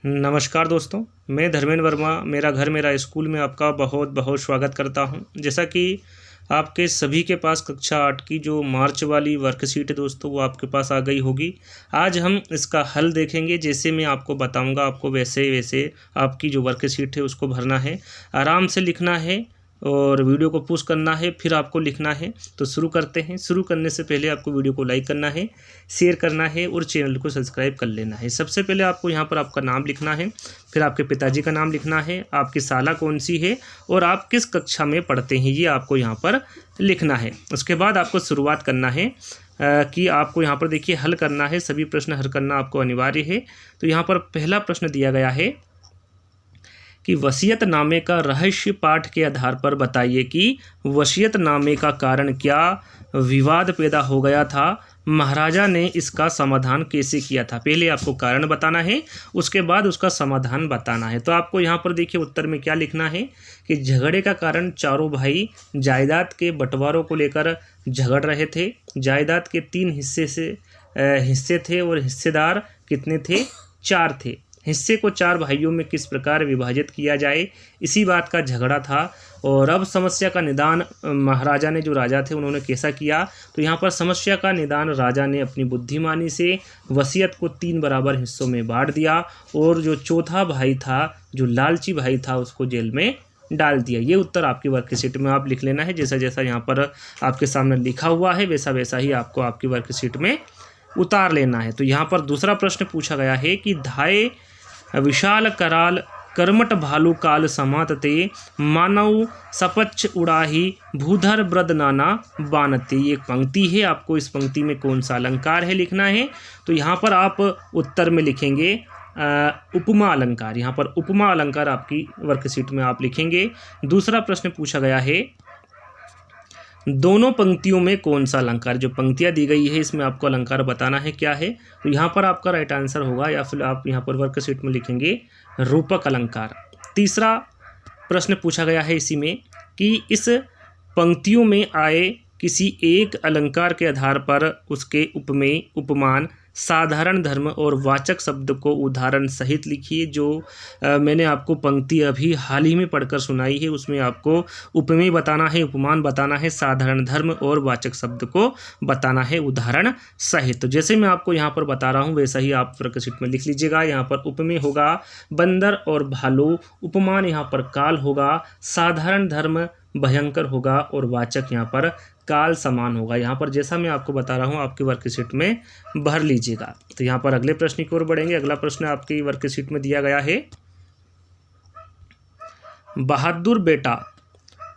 नमस्कार दोस्तों, मैं धर्मेंद्र वर्मा मेरा घर मेरा स्कूल में आपका बहुत बहुत स्वागत करता हूं। जैसा कि आपके सभी के पास कक्षा 8 की जो मार्च वाली वर्कशीट है दोस्तों, वो आपके पास आ गई होगी। आज हम इसका हल देखेंगे। जैसे मैं आपको बताऊंगा, आपको वैसे वैसे आपकी जो वर्कशीट है उसको भरना है, आराम से लिखना है और वीडियो को पुश करना है, फिर आपको लिखना है। तो शुरू करते हैं। शुरू करने से पहले आपको वीडियो को लाइक करना है, शेयर करना है और चैनल को सब्सक्राइब कर लेना है। सबसे पहले आपको यहाँ पर आपका नाम लिखना है, फिर आपके पिताजी का नाम लिखना है, आपकी साला कौन सी है और आप किस कक्षा में पढ़ते हैं, ये आपको यहाँ पर लिखना है। उसके बाद आपको शुरुआत करना है कि आपको यहाँ पर देखिए हल करना है। सभी प्रश्न हल करना आपको अनिवार्य है। तो यहाँ पर पहला प्रश्न दिया गया है कि वसीयतनामे का रहस्य पाठ के आधार पर बताइए कि वसीयतनामे का कारण क्या विवाद पैदा हो गया था, महाराजा ने इसका समाधान कैसे किया था। पहले आपको कारण बताना है, उसके बाद उसका समाधान बताना है। तो आपको यहाँ पर देखिए उत्तर में क्या लिखना है कि झगड़े का कारण चारों भाई जायदाद के बंटवारों को लेकर झगड़ रहे थे। जायदाद के 3 हिस्से थे और हिस्सेदार कितने थे? 4 थे। हिस्से को 4 भाइयों में किस प्रकार विभाजित किया जाए, इसी बात का झगड़ा था। और अब समस्या का निदान महाराजा ने, जो राजा थे, उन्होंने कैसा किया? तो यहाँ पर समस्या का निदान राजा ने अपनी बुद्धिमानी से वसीयत को 3 बराबर हिस्सों में बांट दिया और जो चौथा भाई था, जो लालची भाई था, उसको जेल में डाल दिया। ये उत्तर आपकी वर्कशीट में आप लिख लेना है। जैसा जैसा यहाँ पर आपके सामने लिखा हुआ है वैसा वैसा ही आपको आपकी वर्कशीट में उतार लेना है। तो यहाँ पर दूसरा प्रश्न पूछा गया है कि धाये विशाल कराल कर्मठ भालू काल समातते मानव सपच्छ उड़ाही भूधर ब्रद नाना बानते। ये एक पंक्ति है, आपको इस पंक्ति में कौन सा अलंकार है लिखना है। तो यहाँ पर आप उत्तर में लिखेंगे उपमा अलंकार। यहाँ पर उपमा अलंकार आपकी वर्कशीट में आप लिखेंगे। दूसरा प्रश्न पूछा गया है दोनों पंक्तियों में कौन सा अलंकार, जो पंक्तियाँ दी गई है इसमें आपको अलंकार बताना है क्या है। तो यहाँ पर आपका राइट आंसर होगा, या फिर आप यहाँ पर वर्कशीट में लिखेंगे रूपक अलंकार। तीसरा प्रश्न पूछा गया है इसी में कि इस पंक्तियों में आए किसी एक अलंकार के आधार पर उसके उपमेय, उपमान, साधारण धर्म और वाचक शब्द को उदाहरण सहित लिखिए। जो मैंने आपको पंक्ति अभी हाल ही में पढ़कर सुनाई है, उसमें आपको उपमेय बताना है, उपमान बताना है, साधारण धर्म और वाचक शब्द को बताना है उदाहरण सहित। तो जैसे मैं आपको यहाँ पर बता रहा हूँ वैसा ही आप वर्कशीट में लिख लीजिएगा। यहाँ पर उपमेय होगा बंदर और भालू, उपमान यहाँ पर काल होगा, साधारण धर्म भयंकर होगा और वाचक यहाँ पर काल समान होगा। यहाँ पर जैसा मैं आपको बता रहा हूँ आपकी वर्कशीट में भर लीजिएगा। तो यहाँ पर अगले प्रश्न की ओर बढ़ेंगे। अगला प्रश्न आपकी वर्कशीट में दिया गया है बहादुर बेटा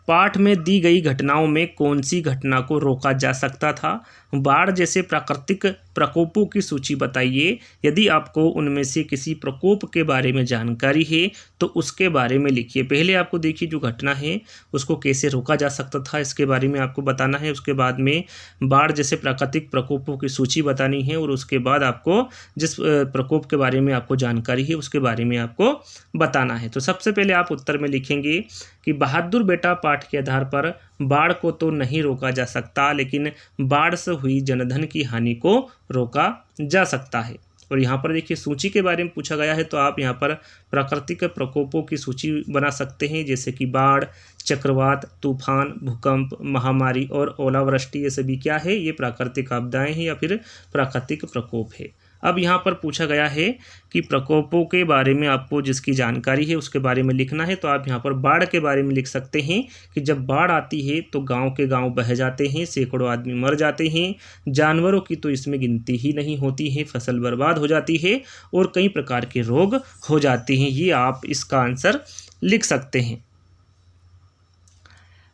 पाठ में दी गई घटनाओं में कौन सी घटना को रोका जा सकता था। बाढ़ जैसे प्राकृतिक प्रकोपों की सूची बताइए। यदि आपको उनमें से किसी प्रकोप के बारे में जानकारी है तो उसके बारे में लिखिए। पहले आपको देखिए जो घटना है उसको कैसे रोका जा सकता था, इसके बारे में आपको बताना है। उसके बाद में बाढ़ जैसे प्राकृतिक प्रकोपों की सूची बतानी है और उसके बाद आपको जिस प्रकोप के बारे में आपको जानकारी है उसके बारे में आपको बताना है। तो सबसे पहले आप उत्तर में लिखेंगे कि बहादुर बेटा पाठ के आधार पर बाढ़ को तो नहीं रोका जा सकता, लेकिन बाढ़ से हुई जनधन की हानि को रोका जा सकता है। और यहाँ पर देखिए सूची के बारे में पूछा गया है, तो आप यहाँ पर प्राकृतिक प्रकोपों की सूची बना सकते हैं, जैसे कि बाढ़, चक्रवात, तूफान, भूकंप, महामारी और ओलावृष्टि। ये सभी क्या है? ये प्राकृतिक आपदाएं हैं या फिर प्राकृतिक प्रकोप है। अब यहाँ पर पूछा गया है कि प्रकोपों के बारे में आपको जिसकी जानकारी है उसके बारे में लिखना है। तो आप यहाँ पर बाढ़ के बारे में लिख सकते हैं कि जब बाढ़ आती है तो गांव के गांव बह जाते हैं, सैकड़ों आदमी मर जाते हैं, जानवरों की तो इसमें गिनती ही नहीं होती है, फसल बर्बाद हो जाती है और कई प्रकार के रोग हो जाते हैं। ये आप इसका आंसर लिख सकते हैं।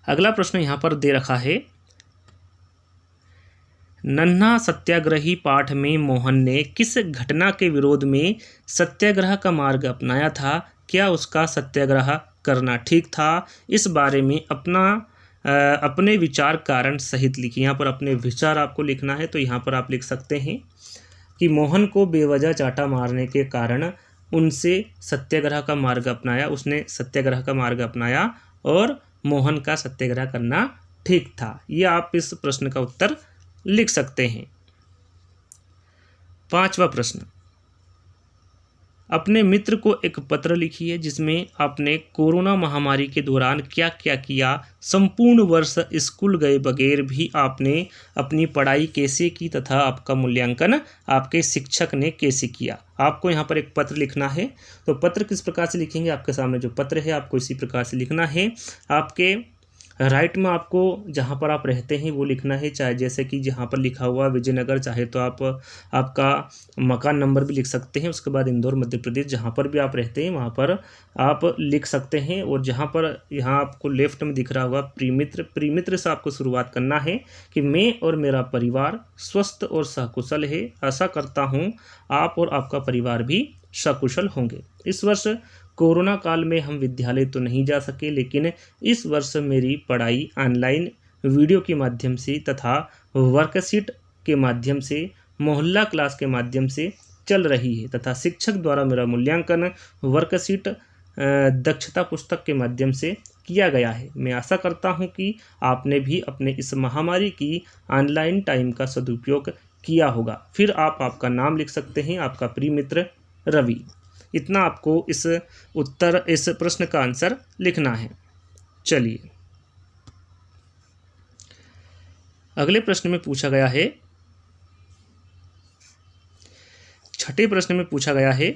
अगला प्रश्न यहाँ पर दे रखा है नन्हा सत्याग्रही पाठ में मोहन ने किस घटना के विरोध में सत्याग्रह का मार्ग अपनाया था? क्या उसका सत्याग्रह करना ठीक था? इस बारे में अपने विचार कारण सहित लिखिए। यहाँ पर अपने विचार आपको लिखना है। तो यहाँ पर आप लिख सकते हैं कि मोहन को बेवजह चाटा मारने के कारण उनसे सत्याग्रह का मार्ग अपनाया, उसने सत्याग्रह का मार्ग अपनाया और मोहन का सत्याग्रह करना ठीक था। ये आप इस प्रश्न का उत्तर लिख सकते हैं। 5वां प्रश्न अपने मित्र को एक पत्र लिखिए जिसमें आपने कोरोना महामारी के दौरान क्या क्या किया, संपूर्ण वर्ष स्कूल गए बगैर भी आपने अपनी पढ़ाई कैसे की तथा आपका मूल्यांकन आपके शिक्षक ने कैसे किया। आपको यहाँ पर एक पत्र लिखना है। तो पत्र किस प्रकार से लिखेंगे, आपके सामने जो पत्र है आपको इसी प्रकार से लिखना है। आपके राइट में आपको जहाँ पर आप रहते हैं वो लिखना है, चाहे जैसे कि जहाँ पर लिखा हुआ विजयनगर, चाहे तो आप आपका मकान नंबर भी लिख सकते हैं। उसके बाद इंदौर मध्य प्रदेश, जहाँ पर भी आप रहते हैं वहाँ पर आप लिख सकते हैं। और जहाँ पर यहाँ आपको लेफ्ट में दिख रहा होगा प्रीमित्र से आपको शुरुआत करना है कि मैं और मेरा परिवार स्वस्थ और सकुशल है। आशा करता हूँ आप और आपका परिवार भी सकुशल होंगे। इस वर्ष कोरोना काल में हम विद्यालय तो नहीं जा सके, लेकिन इस वर्ष मेरी पढ़ाई ऑनलाइन वीडियो के माध्यम से तथा वर्कशीट के माध्यम से, मोहल्ला क्लास के माध्यम से चल रही है तथा शिक्षक द्वारा मेरा मूल्यांकन वर्कशीट दक्षता पुस्तक के माध्यम से किया गया है। मैं आशा करता हूं कि आपने भी अपने इस महामारी की ऑनलाइन टाइम का सदुपयोग किया होगा। फिर आप आपका नाम लिख सकते हैं, आपका प्रिय मित्र रवि। इतना आपको इस प्रश्न का आंसर लिखना है। चलिए अगले प्रश्न में पूछा गया है, छठे प्रश्न में पूछा गया है,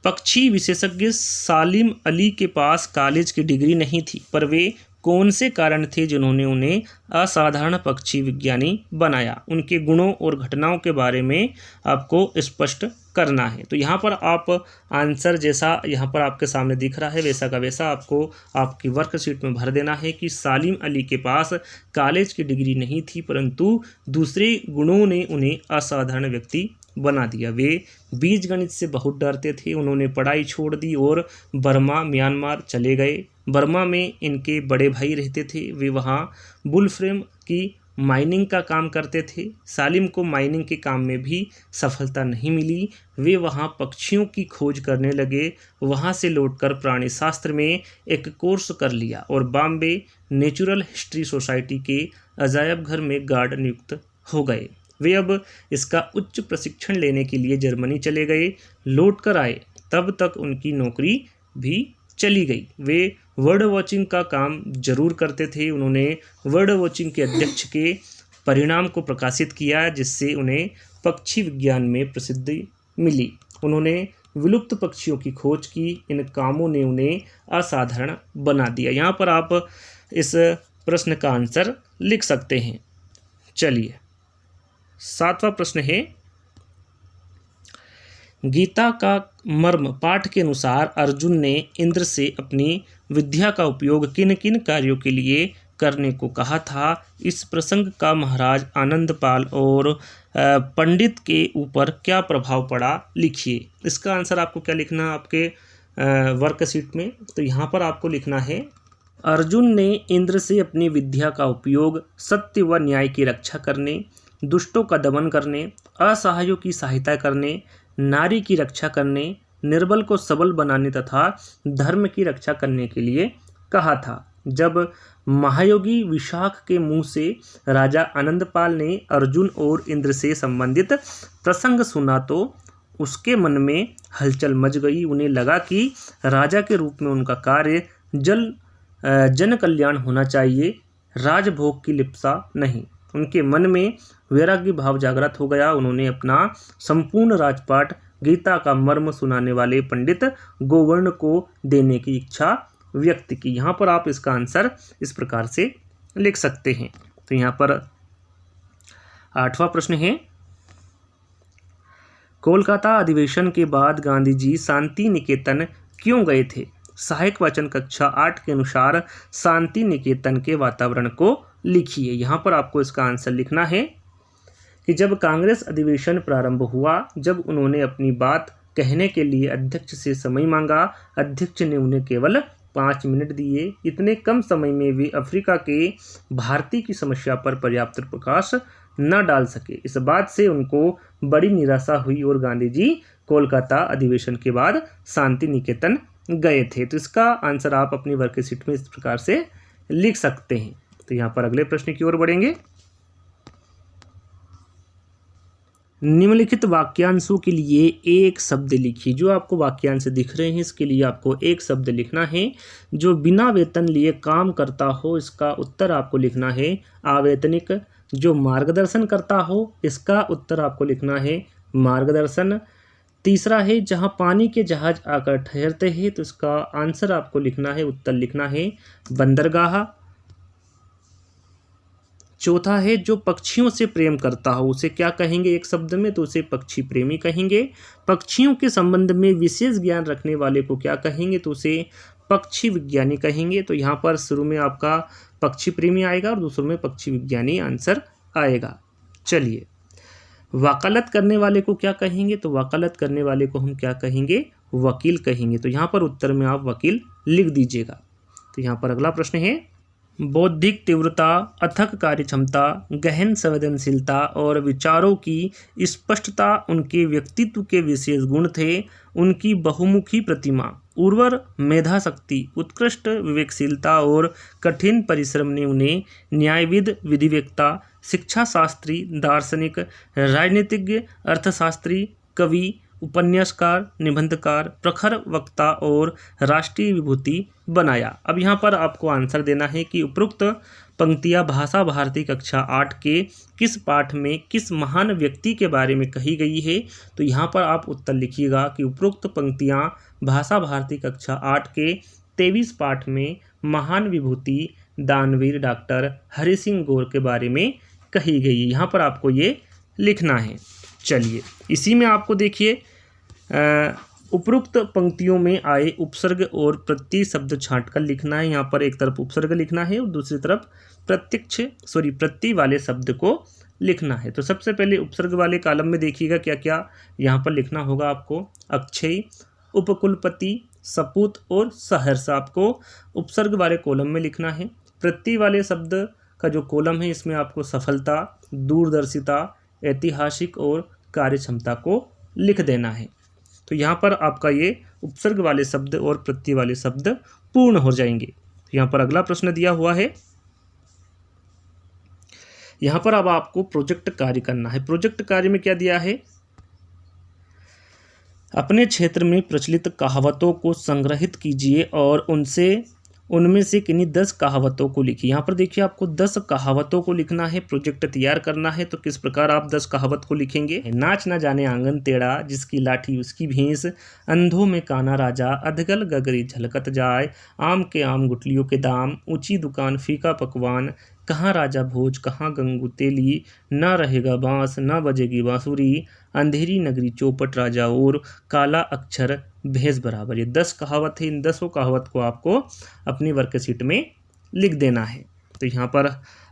पक्षी विशेषज्ञ सालिम अली के पास कॉलेज की डिग्री नहीं थी, पर वे कौन से कारण थे जिन्होंने उन्हें असाधारण पक्षी विज्ञानी बनाया। उनके गुणों और घटनाओं के बारे में आपको स्पष्ट करना है। तो यहाँ पर आप आंसर जैसा यहाँ पर आपके सामने दिख रहा है वैसा का वैसा आपको आपकी वर्कशीट में भर देना है कि सालिम अली के पास कॉलेज की डिग्री नहीं थी, परंतु दूसरे गुणों ने उन्हें असाधारण व्यक्ति बना दिया। वे बीज गणित से बहुत डरते थे। उन्होंने पढ़ाई छोड़ दी और बर्मा म्यांमार चले गए। बर्मा में इनके बड़े भाई रहते थे। वे वहाँ बुलफ्रेम की माइनिंग का काम करते थे। सालिम को माइनिंग के काम में भी सफलता नहीं मिली। वे वहाँ पक्षियों की खोज करने लगे। वहाँ से लौटकर प्राणी शास्त्र में एक कोर्स कर लिया और बॉम्बे नेचुरल हिस्ट्री सोसाइटी के अजायब घर में गार्ड नियुक्त हो गए। वे अब इसका उच्च प्रशिक्षण लेने के लिए जर्मनी चले गए। लौट कर आए तब तक उनकी नौकरी भी चली गई। वे वर्ड वॉचिंग का काम जरूर करते थे। उन्होंने वर्ड वॉचिंग के अध्यक्ष के परिणाम को प्रकाशित किया, जिससे उन्हें पक्षी विज्ञान में प्रसिद्धि मिली। उन्होंने विलुप्त पक्षियों की खोज की। इन कामों ने उन्हें असाधारण बना दिया। यहाँ पर आप इस प्रश्न का आंसर लिख सकते हैं। चलिए सातवां प्रश्न है, गीता का मर्म पाठ के अनुसार अर्जुन ने इंद्र से अपनी विद्या का उपयोग किन किन कार्यों के लिए करने को कहा था। इस प्रसंग का महाराज आनंदपाल और पंडित के ऊपर क्या प्रभाव पड़ा, लिखिए। इसका आंसर आपको क्या लिखना है आपके वर्कशीट में। तो यहाँ पर आपको लिखना है, अर्जुन ने इंद्र से अपनी विद्या का उपयोग सत्य व न्याय की रक्षा करने, दुष्टों का दमन करने, असहायों की सहायता करने, नारी की रक्षा करने, निर्बल को सबल बनाने तथा धर्म की रक्षा करने के लिए कहा था। जब महायोगी विशाख के मुंह से राजा आनंदपाल ने अर्जुन और इंद्र से संबंधित प्रसंग सुना तो उसके मन में हलचल मच गई। उन्हें लगा कि राजा के रूप में उनका कार्य जन कल्याण होना चाहिए, राजभोग की लिप्सा नहीं। उनके मन में वैराग्य भाव जागृत हो गया। उन्होंने अपना संपूर्ण राजपाट गीता का मर्म सुनाने वाले पंडित गोवर्ण को देने की इच्छा व्यक्त की। यहाँ पर आप इसका आंसर इस प्रकार से लिख सकते हैं। तो यहाँ पर आठवां प्रश्न है, कोलकाता अधिवेशन के बाद गांधी जी शांति निकेतन क्यों गए थे। सहायक वाचन कक्षा 8 के अनुसार शांति निकेतन के वातावरण को लिखिए। यहाँ पर आपको इसका आंसर लिखना है कि जब कांग्रेस अधिवेशन प्रारंभ हुआ, जब उन्होंने अपनी बात कहने के लिए अध्यक्ष से समय मांगा, अध्यक्ष ने उन्हें केवल 5 मिनट दिए। इतने कम समय में वे अफ्रीका के भारतीय की समस्या पर पर्याप्त प्रकाश न डाल सके। इस बात से उनको बड़ी निराशा हुई और गांधी जी कोलकाता अधिवेशन के बाद शांति निकेतन गए थे। तो इसका आंसर आप अपनी वर्कशीट में इस प्रकार से लिख सकते हैं। तो यहाँ पर अगले प्रश्न की ओर बढ़ेंगे। निम्नलिखित वाक्यांशों के लिए एक शब्द लिखिए। जो आपको वाक्यांश दिख रहे हैं इसके लिए आपको एक शब्द लिखना है। जो बिना वेतन लिए काम करता हो इसका उत्तर आपको लिखना है अवैतनिक। जो मार्गदर्शन करता हो इसका उत्तर आपको लिखना है मार्गदर्शन। तीसरा है जहां पानी के जहाज आकर ठहरते हैं तो इसका आंसर आपको लिखना है, उत्तर लिखना है बंदरगाह। चौथा है जो पक्षियों से प्रेम करता हो उसे क्या कहेंगे एक शब्द में, तो उसे पक्षी प्रेमी कहेंगे। पक्षियों के संबंध में विशेष ज्ञान रखने वाले को क्या कहेंगे, तो उसे पक्षी विज्ञानी कहेंगे। तो यहाँ पर शुरू में आपका पक्षी प्रेमी आएगा और दूसरों में पक्षी विज्ञानी आंसर आएगा। चलिए, वकालत करने वाले को क्या कहेंगे, तो वकालत करने वाले को हम क्या कहेंगे, वकील कहेंगे। तो यहाँ पर उत्तर में आप वकील लिख दीजिएगा। तो यहाँ पर अगला प्रश्न है, बौद्धिक तीव्रता, अथक कार्य क्षमता, गहन संवेदनशीलता और विचारों की स्पष्टता उनके व्यक्तित्व के विशेष गुण थे। उनकी बहुमुखी प्रतिमा, उर्वर मेधा शक्ति, उत्कृष्ट विवेकशीलता और कठिन परिश्रम ने उन्हें न्यायविद, विधिवेत्ता, शिक्षा शास्त्री, दार्शनिक, राजनीतिज्ञ, अर्थशास्त्री, कवि, उपन्यासकार, निबंधकार, प्रखर वक्ता और राष्ट्रीय विभूति बनाया। अब यहाँ पर आपको आंसर देना है कि उपरोक्त पंक्तियाँ भाषा भारती कक्षा 8 के किस पाठ में किस महान व्यक्ति के बारे में कही गई है। तो यहाँ पर आप उत्तर लिखिएगा कि उपरोक्त पंक्तियाँ भाषा भारती कक्षा 8 के 23 पाठ में महान विभूति दानवीर डॉक्टर हरि सिंह गौर के बारे में कही गई है। यहाँ पर आपको ये लिखना है। चलिए, इसी में आपको देखिए उपरोक्त पंक्तियों में आए उपसर्ग और प्रत्यय शब्द छांटकर लिखना है। यहाँ पर एक तरफ उपसर्ग लिखना है और दूसरी तरफ प्रत्यय वाले शब्द को लिखना है। तो सबसे पहले उपसर्ग वाले कॉलम में देखिएगा क्या क्या यहाँ पर लिखना होगा आपको। अक्षय, उपकुलपति, सपूत और सहर्ष आपको उपसर्ग वाले कॉलम में लिखना है। प्रत्यय वाले शब्द का जो कॉलम है इसमें आपको सफलता, दूरदर्शिता, ऐतिहासिक और कार्यक्षमता को लिख देना है। तो यहाँ पर आपका ये उपसर्ग वाले शब्द और प्रत्यय वाले शब्द पूर्ण हो जाएंगे। तो यहाँ पर अगला प्रश्न दिया हुआ है, यहाँ पर अब आपको प्रोजेक्ट कार्य करना है। प्रोजेक्ट कार्य में क्या दिया है, अपने क्षेत्र में प्रचलित कहावतों को संग्रहित कीजिए और उनमें से किन्हीं 10 कहावतों को लिखिए। यहाँ पर देखिए आपको 10 कहावतों को लिखना है, प्रोजेक्ट तैयार करना है। तो किस प्रकार आप 10 कहावत को लिखेंगे। नाच ना जाने आंगन टेढ़ा, जिसकी लाठी उसकी भैंस, अंधों में काना राजा, अधगल गगरी झलकत जाए, आम के आम गुठलियों के दाम, ऊंची दुकान फीका पकवान, कहाँ राजा भोज कहाँ गंगू तेली, ना रहेगा बांस ना बजेगी बांसुरी, अंधेरी नगरी चौपट राजा और काला अक्षर भैंस बराबर। ये 10 कहावत है। इन 10 कहावत को आपको अपनी वर्कशीट में लिख देना है। तो यहाँ पर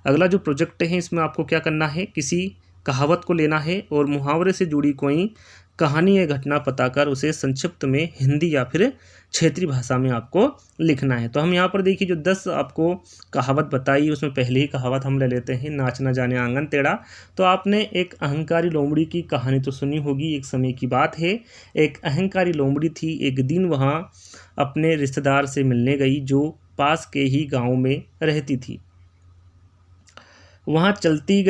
अगला जो प्रोजेक्ट है इसमें आपको क्या करना है, किसी कहावत को लेना है और मुहावरे से जुड़ी कोई कहानी या घटना पता कर उसे संक्षिप्त में हिंदी या फिर क्षेत्रीय भाषा में आपको लिखना है। तो हम यहाँ पर देखिए जो 10 आपको कहावत बताई उसमें पहली ही कहावत हम ले लेते हैं, नाच ना जाने आंगन टेढ़ा। तो आपने एक अहंकारी लोमड़ी की कहानी तो सुनी होगी। एक समय की बात है, एक अहंकारी लोमड़ी थी। एक दिन वहाँ अपने रिश्तेदार से मिलने गई जो पास के ही गाँव में रहती थी। वहाँ चलती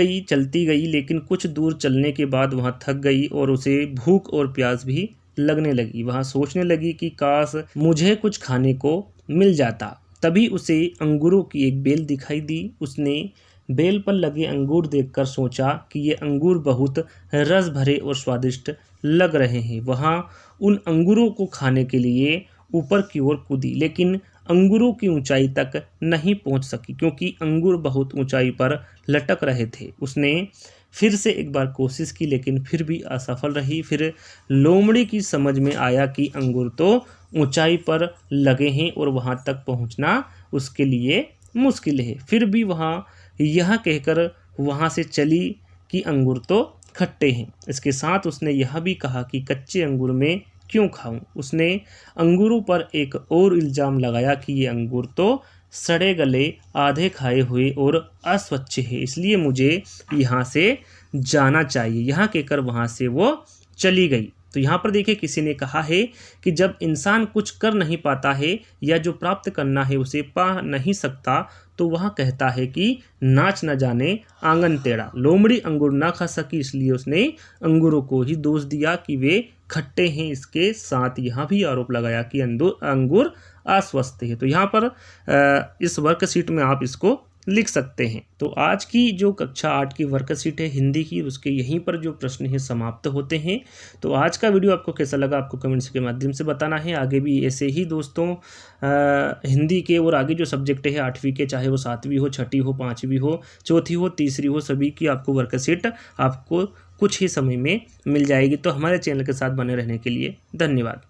गई लेकिन कुछ दूर चलने के बाद वहाँ थक गई और उसे भूख और प्यास भी लगने लगी। वहाँ सोचने लगी कि काश मुझे कुछ खाने को मिल जाता। तभी उसे अंगूरों की एक बेल दिखाई दी। उसने बेल पर लगे अंगूर देखकर सोचा कि ये अंगूर बहुत रस भरे और स्वादिष्ट लग रहे हैं। वहाँ उन अंगूरों को खाने के लिए ऊपर की ओर कूदी, लेकिन अंगूरों की ऊंचाई तक नहीं पहुंच सकी क्योंकि अंगूर बहुत ऊंचाई पर लटक रहे थे। उसने फिर से एक बार कोशिश की लेकिन फिर भी असफल रही। फिर लोमड़ी की समझ में आया कि अंगूर तो ऊंचाई पर लगे हैं और वहां तक पहुंचना उसके लिए मुश्किल है। फिर भी वहां यह कहकर वहां से चली कि अंगूर तो खट्टे हैं। इसके साथ उसने यह भी कहा कि कच्चे अंगूर में क्यों खाऊं। उसने अंगूरों पर एक और इल्ज़ाम लगाया कि ये अंगूर तो सड़े गले, आधे खाए हुए और अस्वच्छ है, इसलिए मुझे यहाँ से जाना चाहिए। यहाँ कहकर वहाँ से वो चली गई। तो यहाँ पर देखिए किसी ने कहा है कि जब इंसान कुछ कर नहीं पाता है या जो प्राप्त करना है उसे पा नहीं सकता तो वह कहता है कि नाच न जाने आंगन टेढ़ा। लोमड़ी अंगूर ना खा सकी इसलिए उसने अंगूरों को ही दोष दिया कि वे खट्टे हैं। इसके साथ यहाँ भी आरोप लगाया कि अंगूर अस्वस्थ है। तो यहाँ पर इस वर्कशीट में आप इसको लिख सकते हैं। तो आज की जो कक्षा 8 की वर्कशीट है हिंदी की, उसके यहीं पर जो प्रश्न है समाप्त होते हैं। तो आज का वीडियो आपको कैसा लगा आपको कमेंट्स के माध्यम से बताना है। आगे भी ऐसे ही दोस्तों हिंदी के और आगे जो सब्जेक्ट है 8वीं के, चाहे वो 7वीं हो, 6ठी हो, 5वीं हो, 4थी हो, 3री हो, सभी की आपको वर्कशीट आपको कुछ ही समय में मिल जाएगी। तो हमारे चैनल के साथ बने रहने के लिए धन्यवाद।